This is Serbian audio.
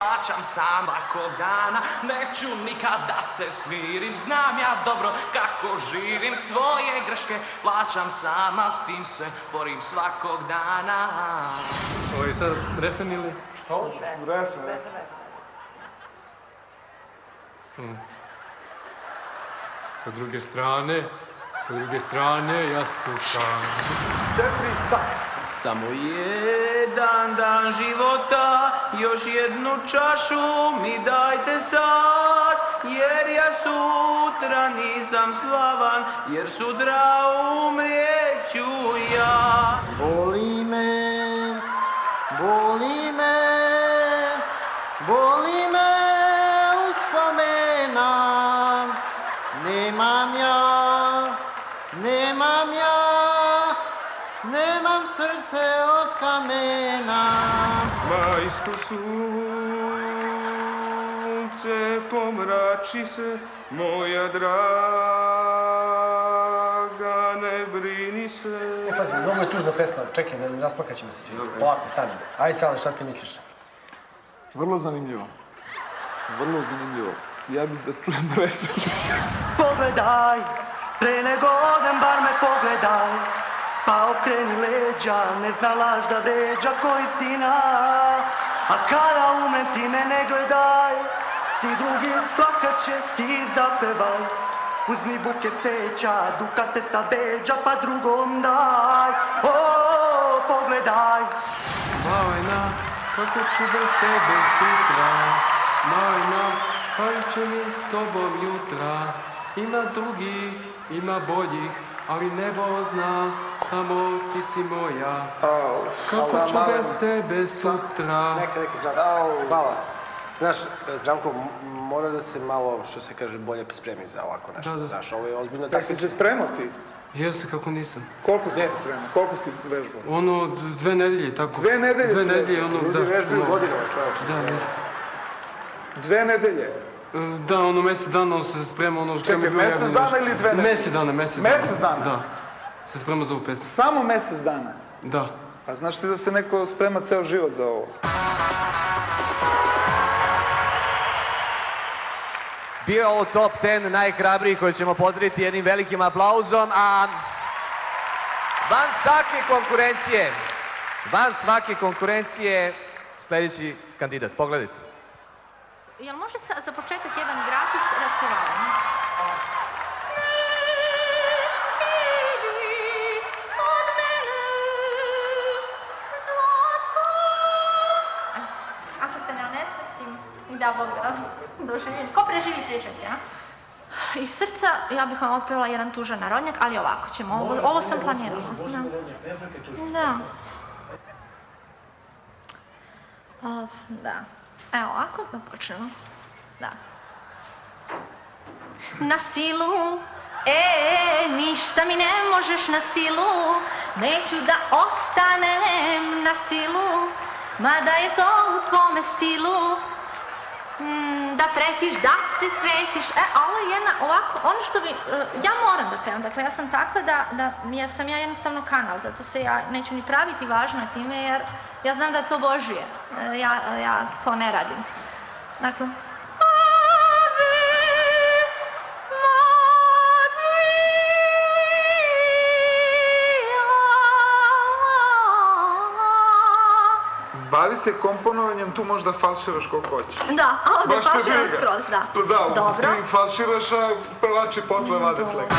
Plaćam sam svakog dana, neću nikad da se smirim. Znam ja dobro kako živim, svoje greške plaćam sama, s tim se borim svakog dana. Ovo je sad refren ili? Šta hoćeš? Refren. Sa druge strane, ja slušam. 4 sata. Samo jedan dan života, još jednu čašu mi dajte sad, jer ja sutra nisam slavan, jer sutra umrijeću ja. Boli me, boli me, boli me uspomena. Nemam srce od kamena. Majsko sunce pomrači se, moja draga, ne brini se. Pazi, mnogo je tužna pesma, čekaj, rasplakat ćemo se svi. Polako, stani. Ajde, Sale, šta ti misliš? Vrlo zanimljivo. Vrlo zanimljivo. Ja bih da čujem refren. Pogledaj, pre nego odem, bar me pogledaj. Pa okreni leđa, ne zna laž da vređa ko istina. A kada umrem ti me ne gledaj, svi drugi plakat će, ti zapevaj. Uzmi buket cveća, dukate sa beđa, pa drugom daj. O, pogledaj. Majna, kako ću bez tebe sutra? Majna, kaj će mi s tobom jutra? Ima drugih, ima boljih, ali nebo zna, samo ti si moja. Kako ću bez tebe sutra? Neka, hvala. Znaš, Zdravko, mora da se malo, što se kaže, bolje spremi za ovako nešto. Da. Znaš, ovo je ozbiljno Da si se spremao ti? Jeste, kako nisam. Koliko si se spremao? Koliko si vežbao? Ono, 2 nedelje, tako. 2 nedelje? 2 nedelje, ono, da. Ljudi vežbaju godinama, čovječe. Da, jesam. 2 nedelje? Da, ono, mjesec dana on se sprema, ono... Čekaj, mjesec dana ili 2 nedelje? Mjesec dana. Mjesec dana? Da. Se sprema za ovu pesmu. Samo mjesec dana? Da. A znaš ti da se neko sprema ceo život za ovo? Bio je ovo top 10 najhrabrijih koje ćemo pozdraviti jednim velikim aplauzom, a van svake konkurencije, sljedeći kandidat. Pogledajte. Jel može za početak jedan gratis raspevanje? Ako se ne onesvestim i da Bog doživim. Ko preživi pričat će, a? Iz srca ja bih vam otpevala jedan tužan narodnjak, ali ovako ćemo, ovo sam planirala. Da. Da. Evo ovako da počnemo. Da. Na silu, ništa mi ne možeš na silu, neću da ostanem na silu, mada je to u tvome stilu, da pretiš, da se svetiš. A ovo je jedna ovako, ono što bi, ja moram da pevam, dakle ja sam takva da sam ja jednostavno kanal, zato se ja neću ni praviti važna time, jer ja znam da to Božije, ja to ne radim. Dakle, Bavi se komponovanjem, tu možda falširaš koliko hoćeš. da, a ovdje falširam skroz, da. Da, Dobro. ti falširaš, a prvači posle vade flek.